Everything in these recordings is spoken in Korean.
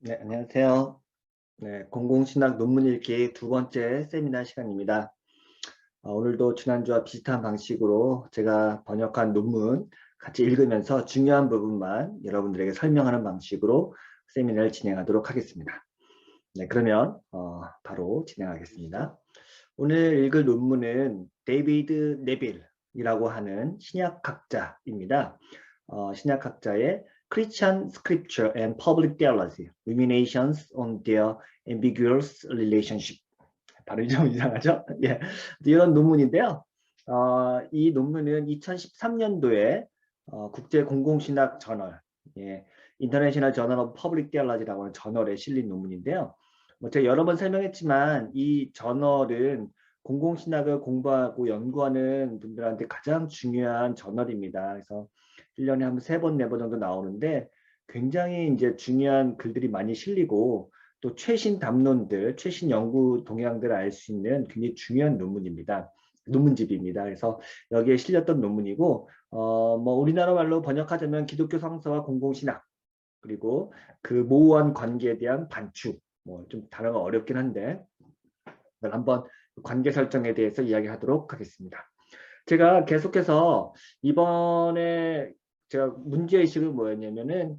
네, 안녕하세요. 네, 공공신학 논문 읽기 두 번째 세미나 시간입니다. 오늘도 지난주와 비슷한 방식으로 제가 번역한 논문 같이 읽으면서 중요한 부분만 여러분들에게 설명하는 방식으로 세미나를 진행하도록 하겠습니다. 네, 그러면 바로 진행하겠습니다. 오늘 읽을 논문은 데이비드 네빌이라고 하는 신약학자입니다. 신약학자의 Christian Scripture and Public Theology, Ruminations on Their Ambiguous Relationship. 발음이 좀 이상하죠? 예, 이런 논문인데요. 이 논문은 2013년도에 국제공공신학 저널, 예, 인터내셔널 저널 오브 퍼블릭 디얼러지라고 하는 저널에 실린 논문인데요. 제가 여러 번 설명했지만 이 저널은 공공신학을 공부하고 연구하는 분들한테 가장 중요한 저널입니다. 그래서 1년에 한 3번, 4번 정도 나오는데 굉장히 이제 중요한 글들이 많이 실리고 또 최신 담론들, 최신 연구 동향들을 알 수 있는 굉장히 중요한 논문입니다. 논문집입니다. 그래서 여기에 실렸던 논문이고, 뭐 우리나라 말로 번역하자면 기독교 성서와 공공신학, 그리고 그 모호한 관계에 대한 반추, 뭐 좀 단어가 어렵긴 한데, 한번 관계 설정에 대해서 이야기하도록 하겠습니다. 제가 계속해서 이번에 제가 문제의식은 뭐였냐면은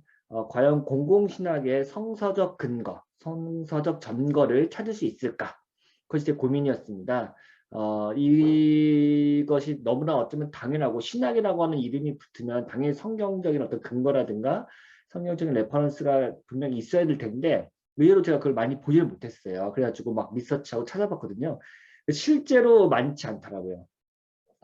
과연 공공신학의 성서적 근거, 성서적 전거를 찾을 수 있을까? 그것이 제 고민이었습니다. 이것이 너무나 어쩌면 당연하고 신학이라고 하는 이름이 붙으면 당연히 성경적인 어떤 근거라든가 성경적인 레퍼런스가 분명히 있어야 될 텐데 의외로 제가 그걸 많이 보지를 못했어요. 그래가지고 막 리서치하고 찾아봤거든요. 실제로 많지 않더라고요.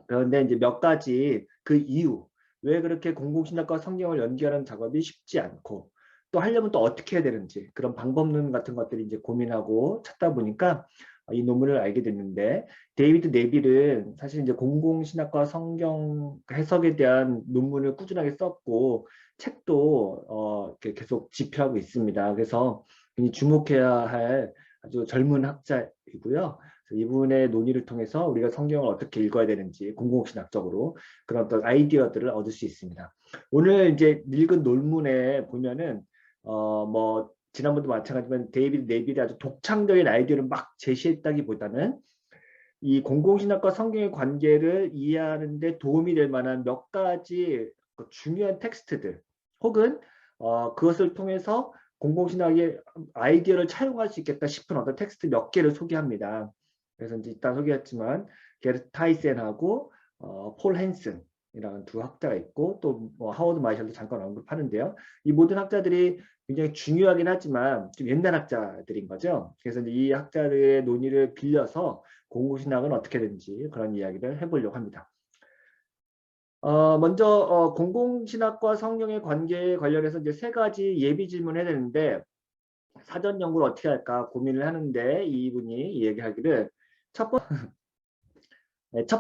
그런데 이제 몇 가지 그 이유, 왜 그렇게 공공신학과 성경을 연기하는 작업이 쉽지 않고 또 하려면 또 어떻게 해야 되는지 그런 방법론 같은 것들이 이제 고민하고 찾다 보니까 이 논문을 알게 됐는데 데이비드 네빌은 사실 이제 공공신학과 성경 해석에 대한 논문을 꾸준하게 썼고 책도 이렇게 계속 집필하고 있습니다. 그래서 굉장히 주목해야 할 아주 젊은 학자이고요. 이분의 논의를 통해서 우리가 성경을 어떻게 읽어야 되는지 공공신학적으로 그런 어떤 아이디어들을 얻을 수 있습니다. 오늘 이제 읽은 논문에 보면은 뭐 지난번도 마찬가지지만 데이비드 네빌이 아주 독창적인 아이디어를 막 제시했다기보다는 이 공공신학과 성경의 관계를 이해하는 데 도움이 될 만한 몇 가지 중요한 텍스트들 혹은 그것을 통해서 공공신학의 아이디어를 차용할 수 있겠다 싶은 어떤 텍스트 몇 개를 소개합니다. 그래서 이제 일단 소개했지만 게르트 타이센하고 폴 헨슨이라는 두 학자가 있고 또 하워드 마셜도 잠깐 언급하는데요. 이 모든 학자들이 굉장히 중요하긴 하지만 좀 옛날 학자들인 거죠. 그래서 이제 이 학자들의 논의를 빌려서 공공신학은 어떻게 되는지 그런 이야기를 해보려고 합니다. 먼저 공공신학과 성경의 관계에 관련해서 이제 세 가지 예비 질문을 해야 되는데 사전 연구를 어떻게 할까 고민을 하는데 이분이 얘기하기를 첫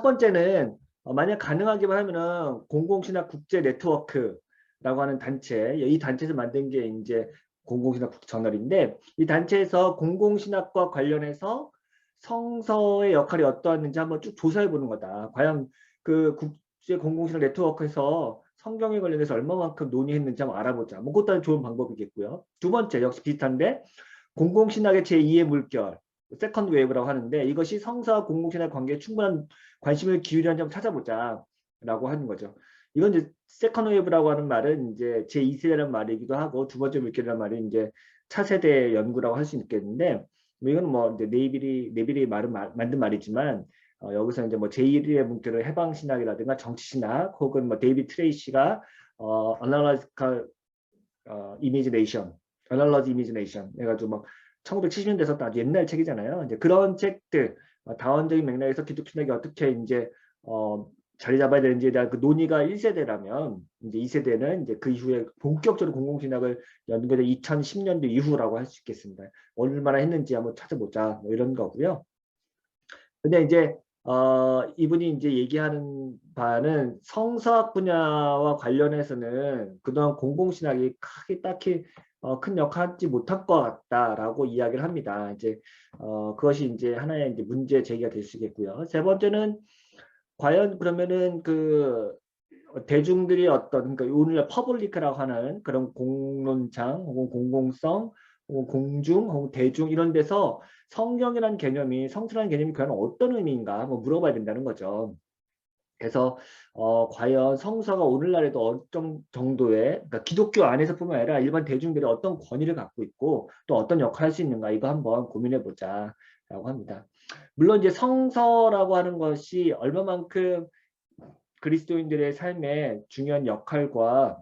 번째는 만약 가능하기만 하면은 공공신학 국제 네트워크라고 하는 단체, 이 단체에서 만든 게 이제 공공신학 저널인데 이 단체에서 공공신학과 관련해서 성서의 역할이 어떠했는지 한번 쭉 조사해 보는 거다. 과연 그 국제 공공신학 네트워크에서 성경에 관련해서 얼마만큼 논의했는지 한번 알아보자. 뭐 그것도 좋은 방법이겠고요. 두 번째 역시 비슷한데 공공신학의 제2의 물결, 세컨드 웨이브라고 하는데 이것이 성사와 공공신학 관계에 충분한 관심을 기울이는 점 찾아보자라고 하는 거죠. 이건 이제 세컨드 웨이브라고 하는 말은 이제 제2세대라는 말이기도 하고 두 번째 물결이라는 말이 이제 차세대 연구라고 할 수 있겠는데 이건 뭐 이제 네빌이 만든 말이지만 여기서 이제 뭐 제1의 물결을 해방신학이라든가 정치신학 혹은 뭐 데이비드 트레이시가 어널라지컬 이미지네이션 어널러지 이미지네이션 해가지고 막 1970년대 썼던 아주 옛날 책이잖아요. 이제 그런 책들 다원적인 맥락에서 기독신학이 어떻게 이제 자리 잡아야 되는지에 대한 그 논의가 1세대라면 이제 2세대는 이제 그 이후에 본격적으로 공공신학을 연구된 2010년도 이후라고 할 수 있겠습니다. 얼마나 했는지 한번 찾아보자 뭐 이런 거고요. 근데 이제 이분이 이제 얘기하는 바는 성서학 분야와 관련해서는 그동안 공공신학이 크게 딱히 큰 역할을 하지 못할 것 같다라고 이야기를 합니다. 이제 그것이 이제 하나의 이제 문제 제기가 될 수 있겠고요. 세 번째는 과연 그러면은 그 대중들이 어떤 그러니까 오늘날 퍼블리크라고 하는 그런 공론장 혹은 공공성 혹은 공중, 혹은 대중 이런 데서 성경이라는 개념이 성서라는 개념이 과연 어떤 의미인가 한번 물어봐야 된다는 거죠. 그래서 과연 성서가 오늘날에도 어떤 정도의 그러니까 기독교 안에서뿐만 아니라 일반 대중들이 어떤 권위를 갖고 있고 또 어떤 역할을 할 수 있는가 이거 한번 고민해 보자라고 합니다. 물론 이제 성서라고 하는 것이 얼마만큼 그리스도인들의 삶에 중요한 역할과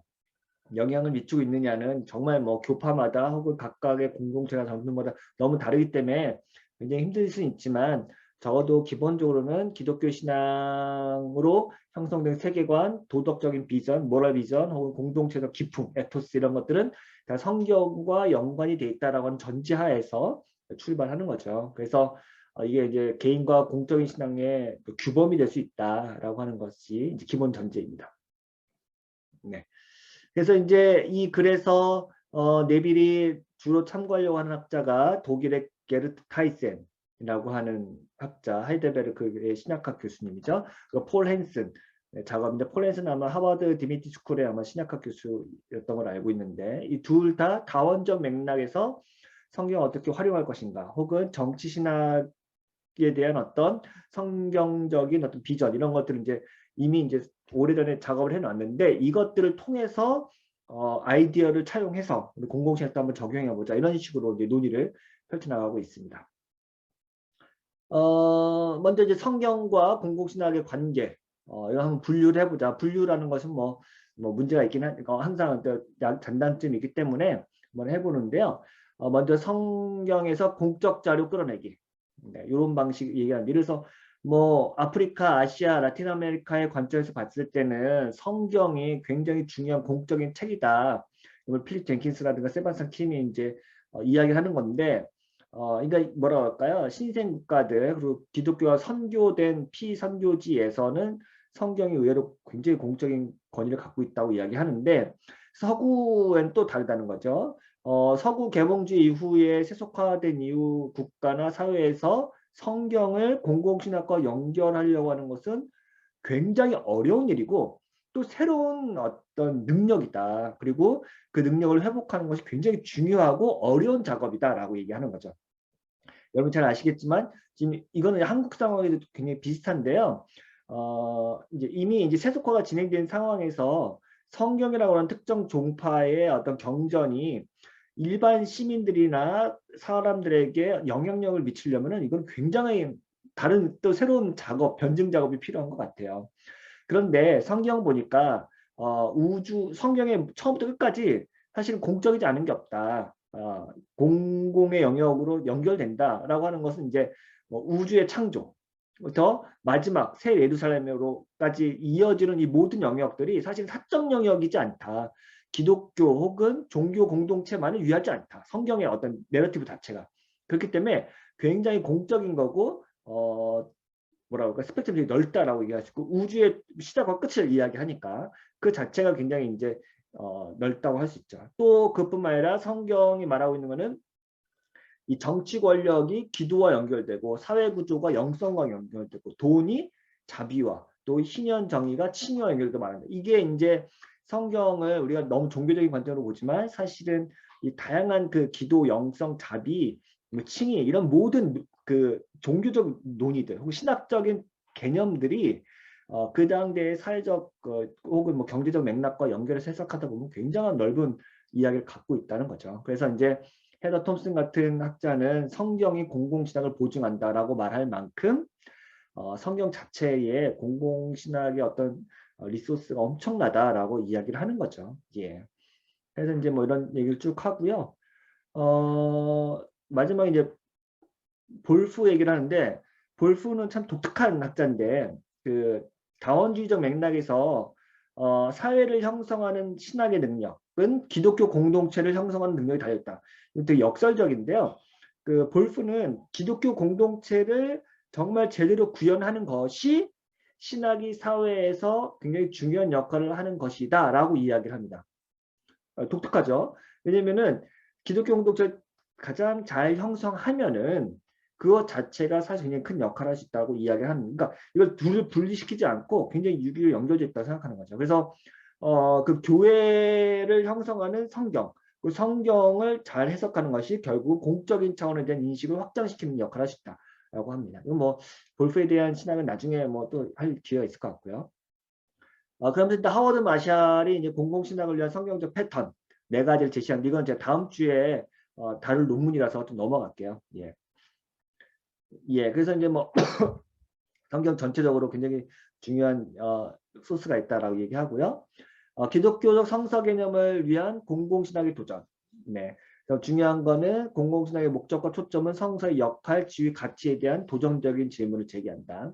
영향을 미치고 있느냐는 정말 뭐 교파마다 혹은 각각의 공동체나 장르마다 너무 다르기 때문에 굉장히 힘들 수는 있지만 적어도 기본적으로는 기독교 신앙으로 형성된 세계관, 도덕적인 비전, 모럴 비전 혹은 공동체적 기품, 에토스 이런 것들은 다 성경과 연관이 돼 있다라고 하는 전제하에서 출발하는 거죠. 그래서 이게 이제 개인과 공적인 신앙의 그 규범이 될 수 있다라고 하는 것이 이제 기본 전제입니다. 네. 그래서 이제 이 글에서 네빌이 주로 참고하려고 하는 학자가 독일의 게르트 타이센이라고 하는 학자, 하이델베르크의 신약학 교수님이죠. 폴 헨슨 작업인데 폴 헨슨 아마 하버드 디미티 스쿨의 아마 신약학 교수였던 걸 알고 있는데 이 둘 다 다원적 맥락에서 성경을 어떻게 활용할 것인가, 혹은 정치 신학에 대한 어떤 성경적인 어떤 비전 이런 것들을 이제 이미 이제 오래전에 작업을 해놨는데 이것들을 통해서 아이디어를 차용해서 공공신학도 한번 적용해보자 이런 식으로 이제 논의를 펼쳐나가고 있습니다. 먼저 이제 성경과 공공신학의 관계 이거 한번 분류를 해보자. 분류라는 것은 뭐 문제가 있긴 항상 장단점이 있기 때문에 한번 해보는데요. 먼저 성경에서 공적 자료 끌어내기 네, 이런 방식 얘기하는데 그래서 뭐 아프리카, 아시아, 라틴 아메리카의 관점에서 봤을 때는 성경이 굉장히 중요한 공적인 책이다. 이걸 필립 젠킨스라든가 세바스찬 킴이 이제 이야기하는 건데 그러니까 뭐라고 할까요? 신생 국가들 그리고 기독교가 선교된 피선교지에서는 성경이 의외로 굉장히 공적인 권위를 갖고 있다고 이야기하는데 서구엔 또 다르다는 거죠. 서구 개몽주의 이후에 세속화된 이후 국가나 사회에서 성경을 공공신학과 연결하려고 하는 것은 굉장히 어려운 일이고 또 새로운 어떤 능력이다. 그리고 그 능력을 회복하는 것이 굉장히 중요하고 어려운 작업이다라고 얘기하는 거죠. 여러분 잘 아시겠지만 지금 이거는 한국 상황에도 굉장히 비슷한데요. 이제 이미 이제 세속화가 진행된 상황에서 성경이라고 하는 특정 종파의 어떤 경전이 일반 시민들이나 사람들에게 영향력을 미치려면은 이건 굉장히 다른 또 새로운 작업, 변증 작업이 필요한 것 같아요. 그런데 성경 보니까 성경의 처음부터 끝까지 사실은 공적이지 않은 게 없다. 공공의 영역으로 연결된다라고 하는 것은 이제 뭐 우주의 창조부터 마지막 새 예루살렘으로까지 이어지는 이 모든 영역들이 사실 사적 영역이지 않다. 기독교 혹은 종교 공동체만을 위하지 않다. 성경의 어떤 내러티브 자체가. 그렇기 때문에 굉장히 공적인 거고 뭐라고 할까 스펙트럼이 넓다라고 얘기하시고 우주의 시작과 끝을 이야기하니까 그 자체가 굉장히 이제 넓다고 할 수 있죠. 또 그뿐만 아니라 성경이 말하고 있는 거는 이 정치 권력이 기도와 연결되고 사회 구조가 영성과 연결되고 돈이 자비와 또 신현 정의가 칭의와 연결되고 말합니다. 이게 이제 성경을 우리가 너무 종교적인 관점으로 보지만 사실은 이 다양한 그 기도, 영성, 자비, 칭의 이런 모든 그 종교적 논의들 혹은 신학적인 개념들이 그 당대의 사회적 혹은 뭐 경제적 맥락과 연결해서 해석하다 보면 굉장한 넓은 이야기를 갖고 있다는 거죠. 그래서 이제 헤더 톰슨 같은 학자는 성경이 공공신학을 보증한다라고 말할 만큼 성경 자체에 공공신학의 어떤 리소스가 엄청나다라고 이야기를 하는 거죠. 예. 그래서 이제 뭐 이런 얘기를 쭉 하고요. 마지막에 이제 볼프 얘기를 하는데 볼프는 참 독특한 학자인데 그 다원주의적 맥락에서 사회를 형성하는 신학의 능력은 기독교 공동체를 형성하는 능력이 달려있다. 이거 되게 역설적인데요. 그 볼프는 기독교 공동체를 정말 제대로 구현하는 것이 신학이 사회에서 굉장히 중요한 역할을 하는 것이다 라고 이야기를 합니다. 독특하죠. 왜냐면은 기독교 공동체를 가장 잘 형성하면은 그것 자체가 사실 굉장히 큰 역할을 할 수 있다고 이야기를 하는, 그러니까 이걸 둘을 분리시키지 않고 굉장히 유기로 연결되어 있다고 생각하는 거죠. 그래서 그 교회를 형성하는 성경 그 성경을 잘 해석하는 것이 결국 공적인 차원에 대한 인식을 확장시키는 역할을 할 수 있다라고 합니다. 이건 뭐 볼프에 대한 신학은 나중에 뭐 또 할 기회가 있을 것 같고요. 그러면서 일단 하워드 마샬이 이제 공공신학을 위한 성경적 패턴 네 가지를 제시한 이건 제가 다음 주에 다룰 논문이라서 좀 넘어갈게요. 예. 예. 그래서 이제 뭐 성경 전체적으로 굉장히 중요한 소스가 있다라고 얘기하고요. 기독교적 성서 개념을 위한 공공신학의 도전. 네. 그래서 중요한 거는 공공신학의 목적과 초점은 성서의 역할, 지위, 가치에 대한 도전적인 질문을 제기한다.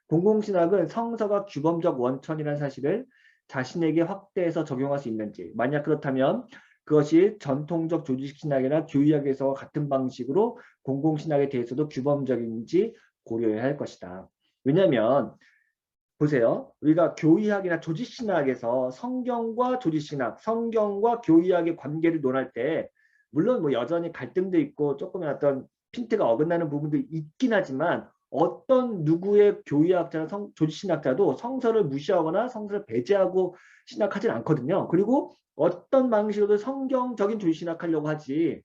공공신학은 성서가 규범적 원천이라는 사실을 자신에게 확대해서 적용할 수 있는지, 만약 그렇다면 그것이 전통적 조직식 신학이나 교의학에서 같은 방식으로 공공신학에 대해서도 규범적인지 고려해야 할 것이다. 왜냐하면 보세요. 우리가 교의학이나 조직신학에서 성경과 조직신학, 성경과 교의학의 관계를 논할 때 물론 뭐 여전히 갈등도 있고 조금 어떤 핀트가 어긋나는 부분도 있긴 하지만 어떤 누구의 교의학자나 조직신학자도 성서를 무시하거나 성서를 배제하고 신학하진 않거든요. 그리고 어떤 방식으로도 성경적인 조직신학하려고 하지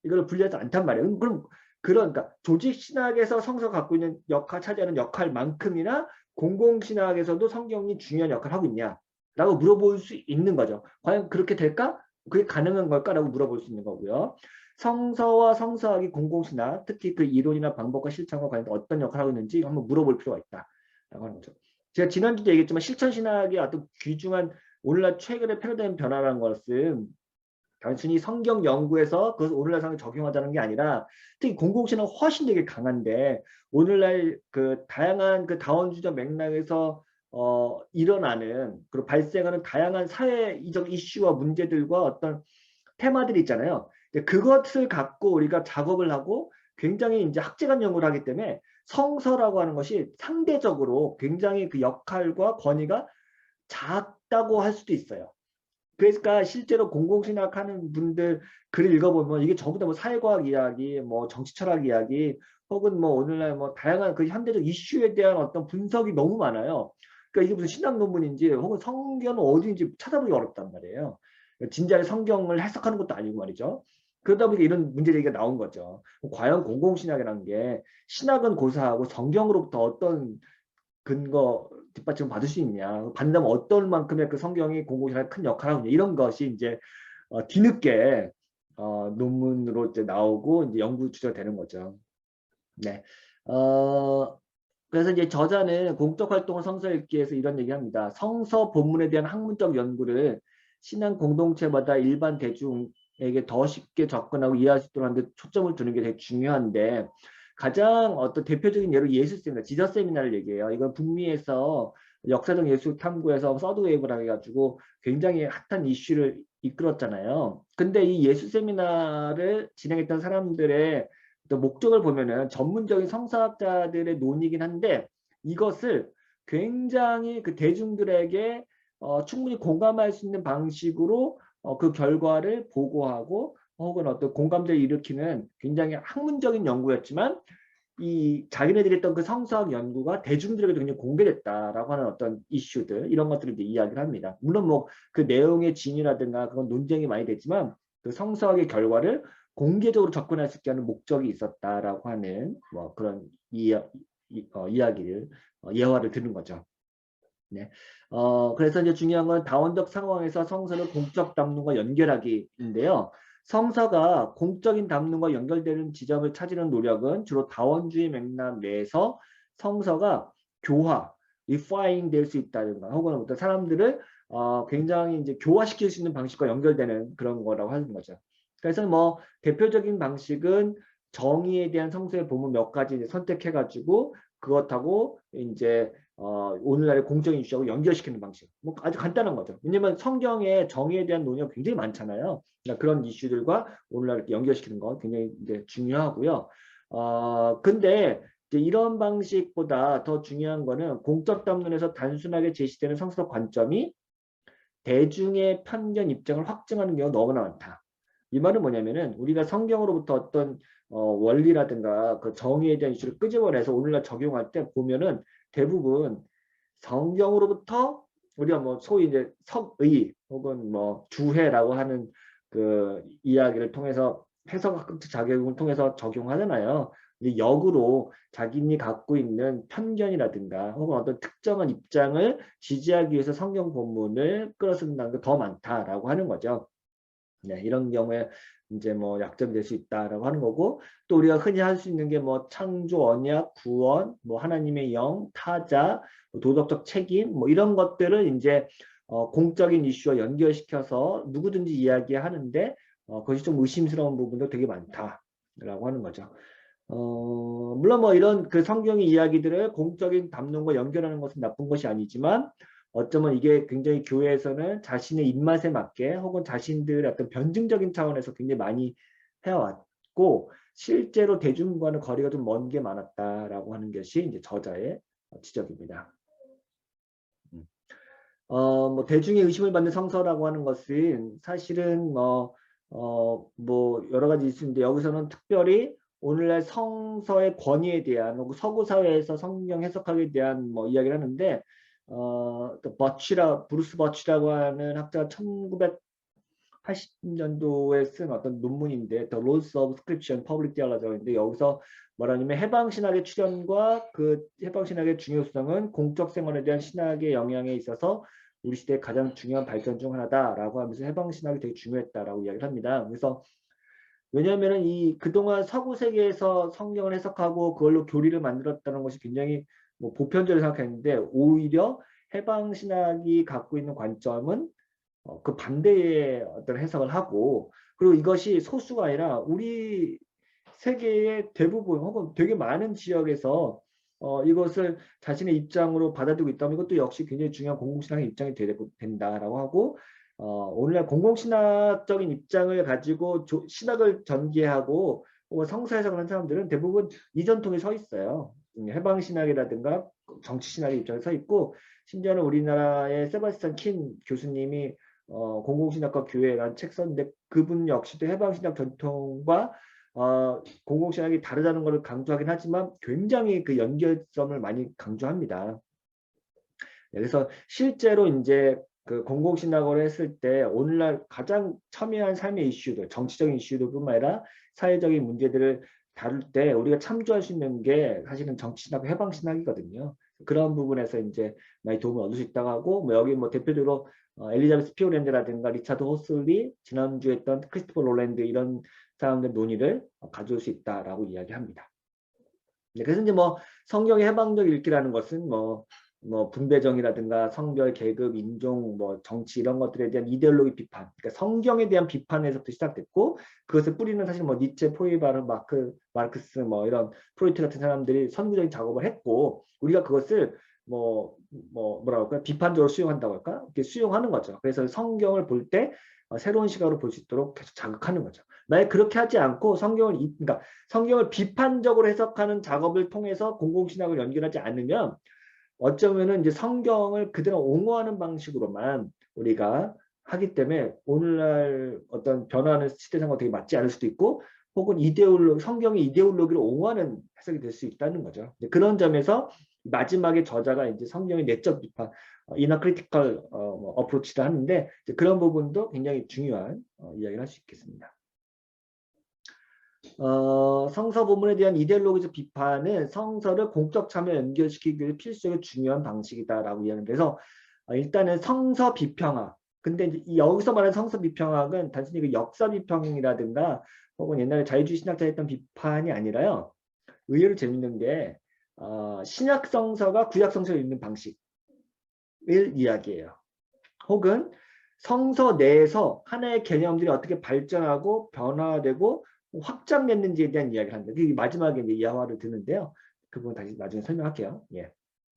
이걸 분리하지 않단 말이에요. 그럼 그러니까 조직신학에서 성서가 갖고 있는 역할 차지하는 역할만큼이나 공공신학에서도 성경이 중요한 역할을 하고 있냐라고 물어볼 수 있는 거죠. 과연 그렇게 될까? 그게 가능한 걸까라고 물어볼 수 있는 거고요. 성서와 성서학이 공공신학, 특히 그 이론이나 방법과 실천과 관련해서 어떤 역할을 하고 있는지 한번 물어볼 필요가 있다라고 하는 거죠. 제가 지난주도 얘기했지만 실천신학의 어떤 귀중한 오늘날 최근의 패러다임 변화라는 것은 단순히 성경 연구에서 그것을 오늘날 상황에 적용하자는 게 아니라 특히 공공신학은 훨씬 되게 강한데 오늘날 그 다양한 그 다원주의적 맥락에서 일어나는 그리고 발생하는 다양한 사회적 이슈와 문제들과 어떤 테마들이 있잖아요. 그것을 갖고 우리가 작업을 하고 굉장히 이제 학제간 연구를 하기 때문에 성서라고 하는 것이 상대적으로 굉장히 그 역할과 권위가 작다고 할 수도 있어요. 그러니까 실제로 공공신학하는 분들 글을 읽어보면 이게 전부 다 뭐 사회과학 이야기, 뭐 정치철학 이야기, 혹은 뭐 오늘날 뭐 다양한 그 현대적 이슈에 대한 어떤 분석이 너무 많아요. 그러니까 이게 무슨 신학 논문인지 혹은 성경은 어디인지 찾아보기 어렵단 말이에요. 진지하게 성경을 해석하는 것도 아니고 말이죠. 그러다 보니까 이런 문제 제기가 나온 거죠. 과연 공공신학이라는 게 신학은 고사하고 성경으로부터 어떤 근거 뒷받침을 받을 수 있냐, 받는다면 어떤 만큼의 그 성경이 공공신학에 큰 역할을 하고 있냐, 이런 것이 이제 뒤늦게 논문으로 이제 나오고 이제 연구 주제가 되는 거죠. 네. 그래서 이제 저자는 공적 활동을 성서 읽기에서 이런 얘기합니다. 성서 본문에 대한 학문적 연구를 신앙 공동체마다 일반 대중에게 더 쉽게 접근하고 이해할 수 있도록 하는 데 초점을 두는 게 되게 중요한데 가장 어떤 대표적인 예로 예수 세미나, 지저 세미나를 얘기해요. 이건 북미에서 역사적 예술 탐구에서 서드웨이브라고 해가지고 굉장히 핫한 이슈를 이끌었잖아요. 근데 이 예수 세미나를 진행했던 사람들의 또 목적을 보면은 전문적인 성서학자들의 논의이긴 한데 이것을 굉장히 그 대중들에게 충분히 공감할 수 있는 방식으로 그 결과를 보고하고 혹은 어떤 공감대를 일으키는 굉장히 학문적인 연구였지만 이 자기네들이 했던 그 성서학 연구가 대중들에게도 굉장히 공개됐다라고 하는 어떤 이슈들 이런 것들을 이제 이야기를 합니다. 물론 뭐 그 내용의 진위라든가 그건 논쟁이 많이 됐지만 그 성서학의 결과를 공개적으로 접근할 수 있게 하는 목적이 있었다라고 하는 뭐 그런 이야기를 예화를 드는 거죠. 네. 그래서 이제 중요한 건 다원적 상황에서 성서를 공적 담론과 연결하기인데요. 성서가 공적인 담론과 연결되는 지점을 찾으는 노력은 주로 다원주의 맥락 내에서 성서가 교화, 리파잉 될 수 있다든가 혹은 어떤 사람들을 굉장히 이제 교화시킬 수 있는 방식과 연결되는 그런 거라고 하는 거죠. 그래서 뭐 대표적인 방식은 정의에 대한 성서의 본문 몇 가지 선택해가지고 그것하고 이제 오늘날의 공적인 이슈하고 연결시키는 방식. 뭐 아주 간단한 거죠. 왜냐면 성경에 정의에 대한 논의가 굉장히 많잖아요. 그러니까 그런 이슈들과 오늘날 연결시키는 거 굉장히 이제 중요하고요. 근데 이제 이런 방식보다 더 중요한 거는 공적 담론에서 단순하게 제시되는 성서적 관점이 대중의 편견 입장을 확증하는 경우가 너무나 많다. 이 말은 뭐냐면은 우리가 성경으로부터 어떤 원리라든가 그 정의에 대한 이슈를 끄집어내서 오늘날 적용할 때 보면은 대부분 성경으로부터 우리가 뭐 소위 이제 석의 혹은 뭐 주해라고 하는 그 이야기를 통해서 해석학적 자격을 통해서 적용하잖아요. 근데 역으로 자기이 갖고 있는 편견이라든가 혹은 어떤 특정한 입장을 지지하기 위해서 성경 본문을 끌어쓴다는 게 더 많다라고 하는 거죠. 네, 이런 경우에 이제 뭐 약점이 될 수 있다라고 하는 거고, 또 우리가 흔히 할 수 있는 게 뭐 창조, 언약, 구원, 뭐 하나님의 영, 타자, 뭐 도덕적 책임, 뭐 이런 것들을 이제 공적인 이슈와 연결시켜서 누구든지 이야기하는데 그것이 좀 의심스러운 부분도 되게 많다라고 하는 거죠. 물론 뭐 이런 그 성경의 이야기들을 공적인 담론과 연결하는 것은 나쁜 것이 아니지만 어쩌면 이게 굉장히 교회에서는 자신의 입맛에 맞게 혹은 자신들의 어떤 변증적인 차원에서 굉장히 많이 해왔고 실제로 대중과는 거리가 좀 먼 게 많았다라고 하는 것이 이제 저자의 지적입니다. 뭐 대중의 의심을 받는 성서라고 하는 것은 사실은 뭐 여러 가지 있는데 여기서는 특별히 오늘날 성서의 권위에 대한 혹은 서구 사회에서 성경 해석학에 대한 뭐 이야기를 하는데 브루스 버치라고 하는 학자가 1980년도에 쓴 어떤 논문인데 The Roles of Scripture and Public Theology인데 여기서 뭐라냐면 해방신학의 출현과 그 해방신학의 중요성은 공적 생활에 대한 신학의 영향에 있어서 우리 시대의 가장 중요한 발전 중 하나다라고 하면서 해방신학이 되게 중요했다라고 이야기를 합니다. 그래서 왜냐하면 이 그동안 서구 세계에서 성경을 해석하고 그걸로 교리를 만들었다는 것이 굉장히 뭐 보편적으로 생각했는데 오히려 해방신학이 갖고 있는 관점은 그 반대의 어떤 해석을 하고 그리고 이것이 소수가 아니라 우리 세계의 대부분 혹은 되게 많은 지역에서 이것을 자신의 입장으로 받아들이고 있다면 이것도 역시 굉장히 중요한 공공신학의 입장이 된다라고 하고 오늘날 공공신학적인 입장을 가지고 신학을 전개하고 혹은 성서 해석을 하는 사람들은 대부분 이전통에 서 있어요. 해방신학이라든가 정치신학의 입장에 서 있고 심지어는 우리나라의 세바스찬 킨 교수님이 공공신학과 교회라는 책 썼는데 그분 역시도 해방신학 전통과 공공신학이 다르다는 것을 강조하긴 하지만 굉장히 그 연결점을 많이 강조합니다. 그래서 실제로 이제 그 공공신학을 했을 때 오늘날 가장 첨예한 삶의 이슈들, 정치적인 이슈들뿐만 아니라 사회적인 문제들을 다룰 때 우리가 참조할 수 있는 게 사실은 정치신학, 해방신학이거든요. 그런 부분에서 이제 많이 도움을 얻을 수 있다고 하고, 뭐 여기 뭐 대표적으로 엘리자베스 피오랜드라든가 리차드 호슬리, 지난주에 했던 크리스토퍼 롤랜드 이런 사람들 논의를 가져올 수 있다라고 이야기합니다. 네, 그래서 이제 뭐 성경의 해방적 읽기라는 것은 뭐 분배정이라든가 성별, 계급, 인종, 뭐 정치 이런 것들에 대한 이데올로기 비판, 그러니까 성경에 대한 비판에서부터 시작됐고 그것을 뿌리는 사실 뭐 니체, 포이바르, 마르크스 뭐 이런 프로이트 같은 사람들이 선구적인 작업을 했고 우리가 그것을 뭐라고 할까요? 비판적으로 수용한다고 할까? 이렇게 수용하는 거죠. 그래서 성경을 볼 때 새로운 시각으로 볼 수 있도록 계속 자극하는 거죠. 만약 그렇게 하지 않고 그러니까 성경을 비판적으로 해석하는 작업을 통해서 공공신학을 연결하지 않으면 어쩌면은 이제 성경을 그대로 옹호하는 방식으로만 우리가 하기 때문에 오늘날 어떤 변화하는 시대상과 되게 맞지 않을 수도 있고 혹은 성경의 이데올로기를 옹호하는 해석이 될 수 있다는 거죠. 그런 점에서 마지막에 저자가 이제 성경의 내적 비판, 이너 크리티컬 어프로치를 하는데 그런 부분도 굉장히 중요한 이야기를 할 수 있겠습니다. 성서 본문에 대한 이데올로기적 비판은 성서를 공적 참여에 연결시키기 위해 필수적인 중요한 방식이다라고 이야기하는데 그래서 일단은 성서 비평학. 근데 이제 여기서 말하는 성서 비평학은 단순히 그 역사 비평이라든가 혹은 옛날에 자유주의 신학자 했던 비판이 아니라요. 의외로 재밌는 게 신약 성서가 구약 성서를 읽는 방식을 이야기해요. 혹은 성서 내에서 하나의 개념들이 어떻게 발전하고 변화되고 확장됐는지에 대한 이야기를 합니다. 그 마지막에 이제 이하화를 드는데요. 그 부분 다시 나중에 설명할게요. 예.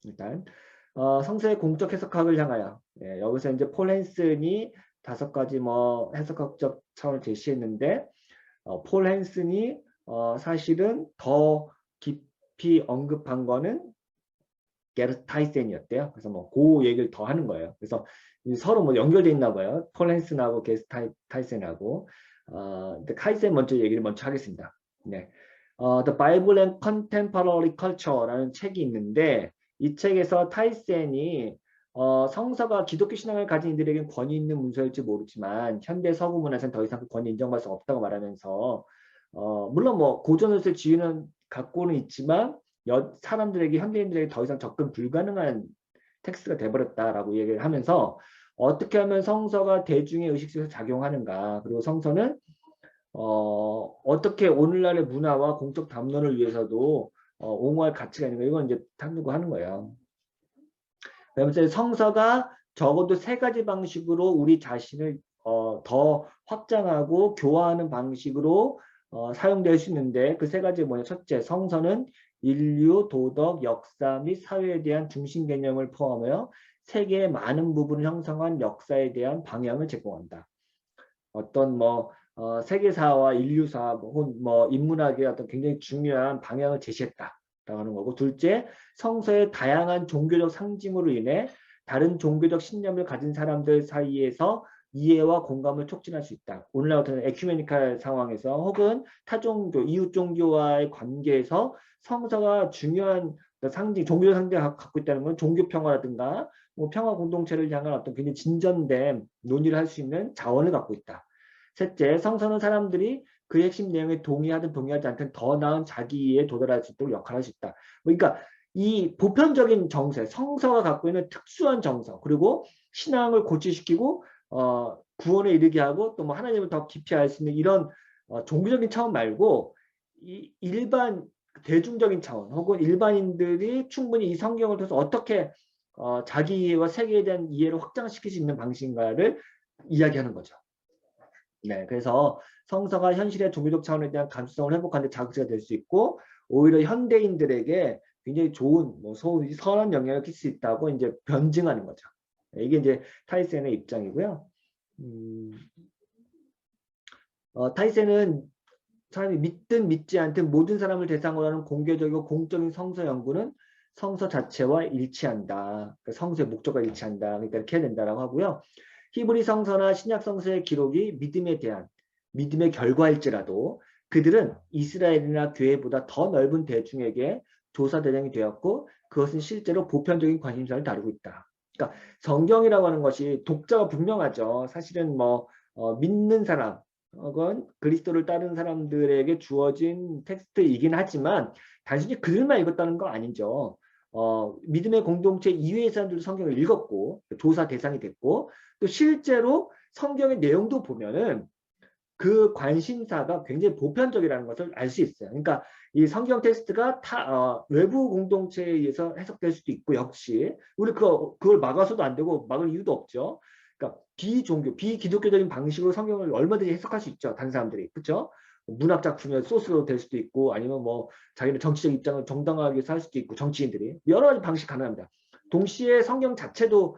일단 성서의 공적 해석학을 향하여 여기서 이제 폴 헨슨이 5가지 뭐 해석학적 차원을 제시했는데 폴 헨슨이 사실은 더 깊이 언급한 거는 게르트 타이센이었대요. 그래서 뭐 그 얘기를 더 하는 거예요. 그래서 서로 뭐 연결돼 있나 봐요. 폴 헨슨하고 게르트 타이센하고 타이센 먼저 얘기를 먼저 하겠습니다. 네. The Bible and Contemporary Culture라는 책이 있는데 이 책에서 타이센이 성서가 기독교 신앙을 가진 이들에게는 권위 있는 문서일지 모르지만 현대 서구 문화에서는 더 이상 그 권위 인정받을 수 없다고 말하면서 물론 뭐 고전으로서의 지위는 갖고는 있지만 사람들에게 현대인들에게 더 이상 접근 불가능한 텍스트가 돼버렸다라고 얘기를 하면서 어떻게 하면 성서가 대중의 의식 속에서 작용하는가 그리고 성서는 어떻게 오늘날의 문화와 공적 담론을 위해서도 옹호할 가치가 있는가 이건 이제 탐구하는 거예요. 그러면서 성서가 적어도 세 가지 방식으로 우리 자신을 더 확장하고 교화하는 방식으로 사용될 수 있는데 그 세 가지 뭐냐. 첫째, 성서는 인류, 도덕, 역사 및 사회에 대한 중심 개념을 포함하여 세계의 많은 부분을 형성한 역사에 대한 방향을 제공한다. 어떤 뭐 세계사와 인류사 뭐 인문학의 어떤 굉장히 중요한 방향을 제시했다. 라는 거고 둘째, 성서의 다양한 종교적 상징으로 인해 다른 종교적 신념을 가진 사람들 사이에서 이해와 공감을 촉진할 수 있다. 오늘날 같은 에큐메니칼 상황에서 혹은 타종교, 이웃 종교와의 관계에서 성서가 중요한 상징, 종교적 상징을 갖고 있다는 건 종교 평화라든가 뭐 평화 공동체를 향한 어떤 굉장히 진전된 논의를 할 수 있는 자원을 갖고 있다. 셋째, 성서는 사람들이 그 핵심 내용에 동의하든 동의하지 않든 더 나은 자기 이해에 도달할 수 있도록 역할을 할 수 있다. 그러니까 이 보편적인 정세, 성서가 갖고 있는 특수한 정서, 그리고 신앙을 고취시키고 구원에 이르게 하고 또 뭐 하나님을 더 깊이 알 수 있는 이런 종교적인 차원 말고 일반 대중적인 차원 혹은 일반인들이 충분히 이 성경을 통해서 어떻게 자기 이해와 세계에 대한 이해를 확장시킬 수 있는 방식인가를 이야기하는 거죠. 네, 그래서 성서가 현실의 종교적 차원에 대한 감수성을 회복하는 데 자극제가 될 수 있고 오히려 현대인들에게 굉장히 좋은 선한 영향을 끼칠 수 있다고 이제 변증하는 거죠. 이게 이제 타이센의 입장이고요. 타이센은 사람이 믿든 믿지 않든 모든 사람을 대상으로 하는 공개적이고 공적인 성서 연구는 성서 자체와 일치한다. 그러니까 성서의 목적과 일치한다. 그러니까 이렇게 해야 된다라고 하고요. 히브리 성서나 신약 성서의 기록이 믿음에 대한 믿음의 결과일지라도 그들은 이스라엘이나 교회보다 더 넓은 대중에게 조사 대상이 되었고 그것은 실제로 보편적인 관심사를 다루고 있다. 그러니까 성경이라고 하는 것이 독자가 분명하죠. 사실은 뭐 믿는 사람 혹은 그리스도를 따르는 사람들에게 주어진 텍스트이긴 하지만 단순히 그들만 읽었다는 건 아니죠. 믿음의 공동체 이외의 사람들도 성경을 읽었고 조사 대상이 됐고 또 실제로 성경의 내용도 보면은 그 관심사가 굉장히 보편적이라는 것을 알 수 있어요. 그러니까 이 성경 텍스트가 외부 공동체에 의해서 해석될 수도 있고 역시 우리 그걸 막아서도 안 되고 막을 이유도 없죠. 그러니까 비기독교적인 방식으로 성경을 얼마든지 해석할 수 있죠. 다른 사람들이. 그렇죠? 문학 작품의 소스로 될 수도 있고 아니면 뭐 자기는 정치적 입장을 정당하게 살 수도 있고 정치인들이 여러 가지 방식 가능합니다. 동시에 성경 자체도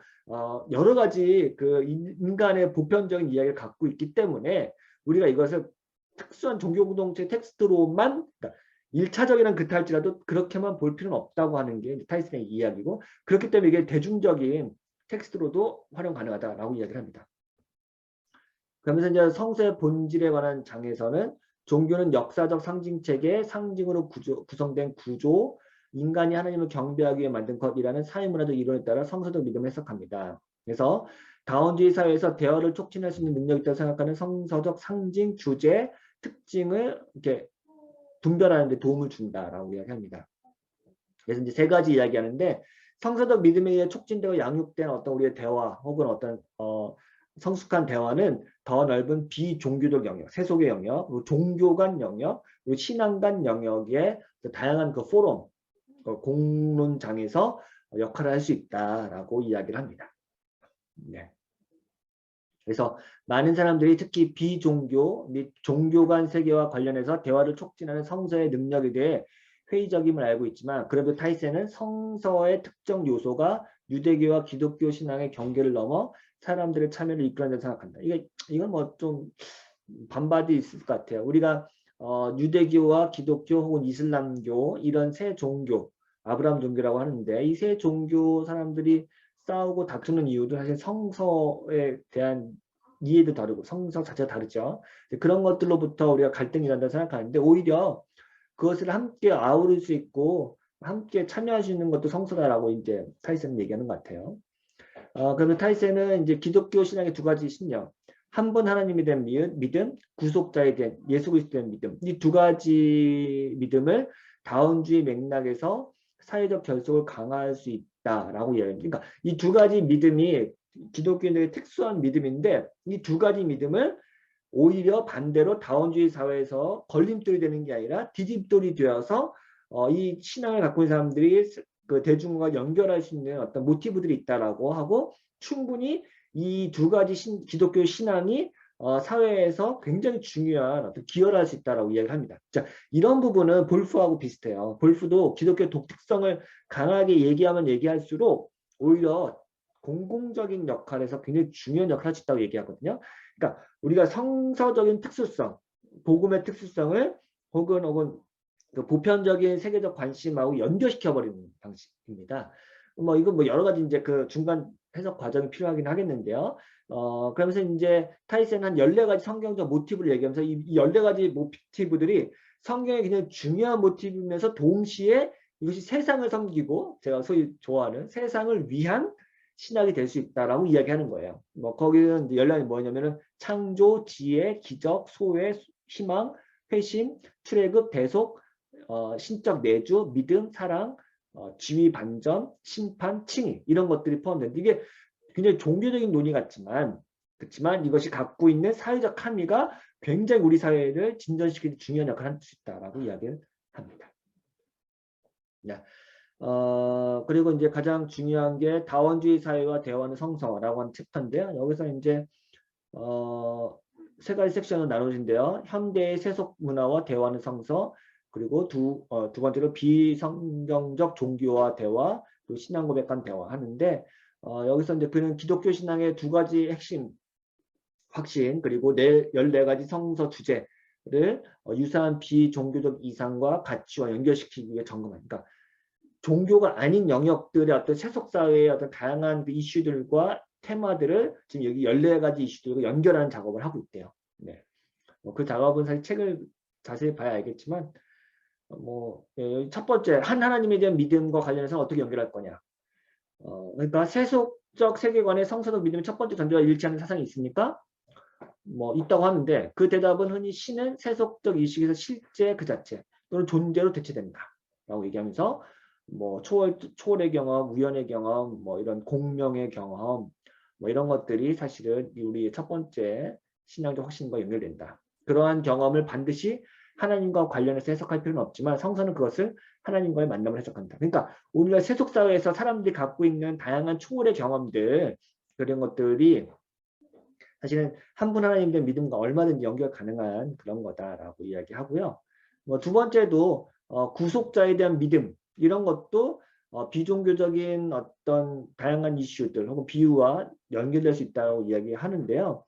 여러 가지 그 인간의 보편적인 이야기를 갖고 있기 때문에 우리가 이것을 특수한 종교 공동체 텍스트로만 그러니까 1차적이란 그탈지라도 그렇게만 볼 필요는 없다고 하는 게 타이슨의 이야기고 그렇기 때문에 이게 대중적인 텍스트로도 활용 가능하다라고 이야기를 합니다. 그러면서 이제 성서의 본질에 관한 장에서는 종교는 역사적 상징체계의 상징으로 구성된 구조, 인간이 하나님을 경배하기 위해 만든 것이라는 사회문화적 이론에 따라 성서적 믿음을 해석합니다. 그래서 다원주의 사회에서 대화를 촉진할 수 있는 능력이 있다고 생각하는 성서적 상징, 주제, 특징을 이렇게 분별하는 데 도움을 준다라고 이야기합니다. 그래서 이제 세 가지 이야기하는데 성서적 믿음에 의해 촉진되고 양육된 어떤 우리의 대화 혹은 어떤 성숙한 대화는 더 넓은 비종교적 영역, 세속의 영역, 그리고 종교 간 영역, 그리고 신앙 간 영역의 다양한 그 포럼, 공론장에서 역할을 할 수 있다라고 이야기를 합니다. 네. 그래서 많은 사람들이 특히 비종교 및 종교 간 세계와 관련해서 대화를 촉진하는 성서의 능력에 대해 회의적임을 알고 있지만 그래도 타이센은 성서의 특정 요소가 유대교와 기독교 신앙의 경계를 넘어 사람들의 참여를 이끌어낸다고 생각한다. 이건 뭐 좀 반박이 있을 것 같아요. 우리가 유대교와 기독교 혹은 이슬람교 이런 세 종교, 아브라함 종교라고 하는데 이 세 종교 사람들이 싸우고 다투는 이유도 사실 성서에 대한 이해도 다르고 성서 자체가 다르죠. 그런 것들로부터 우리가 갈등이 난다고 생각하는데 오히려 그것을 함께 아우를 수 있고 함께 참여할 수 있는 것도 성서다라고 이제 타이슨은 얘기하는 것 같아요. 그러면 타이센은 이제 기독교 신앙의 두 가지 신념, 한 분 하나님에 대한 믿음, 구속자에 대한 예수 그리스도에 대한 믿음, 이 두 가지 믿음을 다원주의 맥락에서 사회적 결속을 강화할 수 있다라고 이야기합니다. 그러니까 이 두 가지 믿음이 기독교인들의 특수한 믿음인데 이 두 가지 믿음을 오히려 반대로 다원주의 사회에서 걸림돌이 되는 게 아니라 디딤돌이 되어서 이 신앙을 갖고 있는 사람들이 그 대중과 연결할 수 있는 어떤 모티브들이 있다라고 하고 충분히 이 두 가지 기독교 신앙이 사회에서 굉장히 중요한 어떤 기여를 할 수 있다라고 이야기합니다. 자, 이런 부분은 볼프하고 비슷해요. 볼프도 기독교 독특성을 강하게 얘기하면 얘기할수록 오히려 공공적인 역할에서 굉장히 중요한 역할을 할 수 있다고 얘기하거든요. 그러니까 우리가 성서적인 특수성, 복음의 특수성을 혹은 그 보편적인 세계적 관심하고 연결시켜버리는 방식입니다. 뭐 이건 뭐 여러 가지 이제 그 중간 해석 과정이 필요하긴 하겠는데요. 그러면서 이제 타이센은 한 14가지 성경적 모티브를 얘기하면서 이 14가지 모티브들이 성경의 굉장히 중요한 모티브이면서 동시에 이것이 세상을 섬기고 제가 소위 좋아하는 세상을 위한 신학이 될 수 있다라고 이야기하는 거예요. 뭐 거기는 연락이 뭐냐면은 창조, 지혜, 기적, 소외, 희망, 회심, 출애굽, 대속, 신적 내주, 믿음, 사랑, 지위 반전, 심판, 칭의 이런 것들이 포함된다. 이게 굉장히 종교적인 논의 같지만 그렇지만 이것이 갖고 있는 사회적 함의가 굉장히 우리 사회를 진전시키는 중요한 역할을 할 수 있다라고 이야기를 합니다. 네. 그리고 이제 가장 중요한 게 다원주의 사회와 대화하는 성서라고 하는 챕터인데요. 여기서 이제 세 가지 섹션으로 나눠진데요. 현대의 세속 문화와 대화하는 성서, 그리고 두 번째로 비성경적 종교와 대화, 그리고 신앙 고백한 대화 하는데 여기서 이제 그는 기독교 신앙의 두 가지 핵심 확신 그리고 14가지 성서 주제를 유사한 비종교적 이상과 가치와 연결시키기 위해 점검합니다. 그러니까 종교가 아닌 영역들의 어떤 세속사회의 어떤 다양한 그 이슈들과 테마들을 지금 여기 14가지 이슈들과 연결하는 작업을 하고 있대요. 네. 그 작업은 사실 책을 자세히 봐야 알겠지만, 첫 번째, 한 하나님에 대한 믿음과 관련해서 어떻게 연결할 거냐. 그러니까 세속적 세계관의 성서적 믿음의 첫 번째 전제와 일치하는 사상이 있습니까? 뭐 있다고 하는데 그 대답은 흔히 신은 세속적 의식에서 실제 그 자체 또는 존재로 대체된다 라고 얘기하면서 뭐 초월의 경험, 우연의 경험, 뭐 이런 공명의 경험 뭐 이런 것들이 사실은 우리의 첫 번째 신앙적 확신과 연결된다. 그러한 경험을 반드시 하나님과 관련해서 해석할 필요는 없지만 성서는 그것을 하나님과의 만남을 해석한다. 그러니까 우리가 세속사회에서 사람들이 갖고 있는 다양한 초월의 경험들 그런 것들이 사실은 한 분 하나님에 대한 믿음과 얼마든지 연결 가능한 그런 거다라고 이야기하고요. 뭐 두 번째도 구속자에 대한 믿음 이런 것도 비종교적인 어떤 다양한 이슈들 혹은 비유와 연결될 수 있다고 이야기하는데요.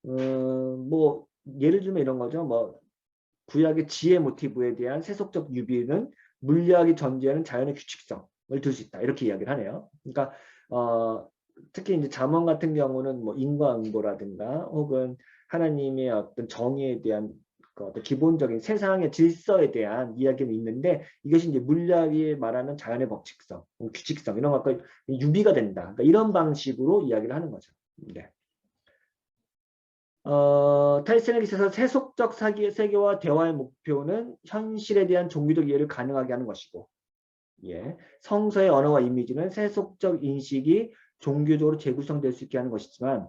뭐 예를 들면 이런 거죠. 뭐 구약의 지혜 모티브에 대한 세속적 유비는 물리학이 전제하는 자연의 규칙성을 들 수 있다. 이렇게 이야기를 하네요. 그러니까 특히 이제 잠언 같은 경우는 뭐 인과응보라든가 혹은 하나님의 어떤 정의에 대한 그 어떤 기본적인 세상의 질서에 대한 이야기는 있는데 이것이 이제 물리학이 말하는 자연의 법칙성, 규칙성 이런 것과 유비가 된다. 그러니까 이런 방식으로 이야기를 하는 거죠. 네. 타이슨에게 있어서 세속적 세계와 대화의 목표는 현실에 대한 종교적 이해를 가능하게 하는 것이고 예, 성서의 언어와 이미지는 세속적 인식이 종교적으로 재구성될 수 있게 하는 것이지만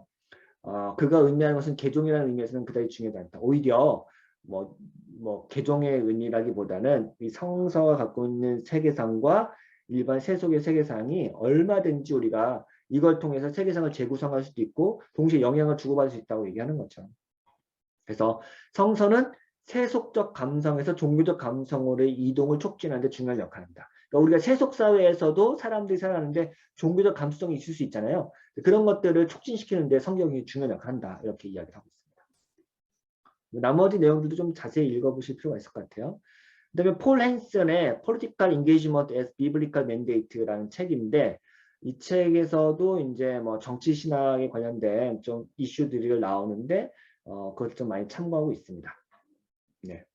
그가 의미하는 것은 개종이라는 의미에서는 그다지 중요하지 않다. 오히려 뭐 개종의 의미라기보다는 이 성서가 갖고 있는 세계상과 일반 세속의 세계상이 얼마든지 우리가 이걸 통해서 세계상을 재구성할 수도 있고 동시에 영향을 주고받을 수 있다고 얘기하는 거죠. 그래서 성서는 세속적 감성에서 종교적 감성으로의 이동을 촉진하는 데 중요한 역할을 합니다. 그러니까 우리가 세속 사회에서도 사람들이 살아가는데 종교적 감수성이 있을 수 있잖아요. 그런 것들을 촉진시키는 데 성경이 중요한 역할을 한다. 이렇게 이야기를 하고 있습니다. 나머지 내용들도 좀 자세히 읽어보실 필요가 있을 것 같아요. 그다음에 폴 헨슨의 Political Engagement as Biblical Mandate라는 책인데 이 책에서도 이제 뭐 정치 신학에 관련된 좀 이슈들이 나오는데 그것을 좀 많이 참고하고 있습니다. 네.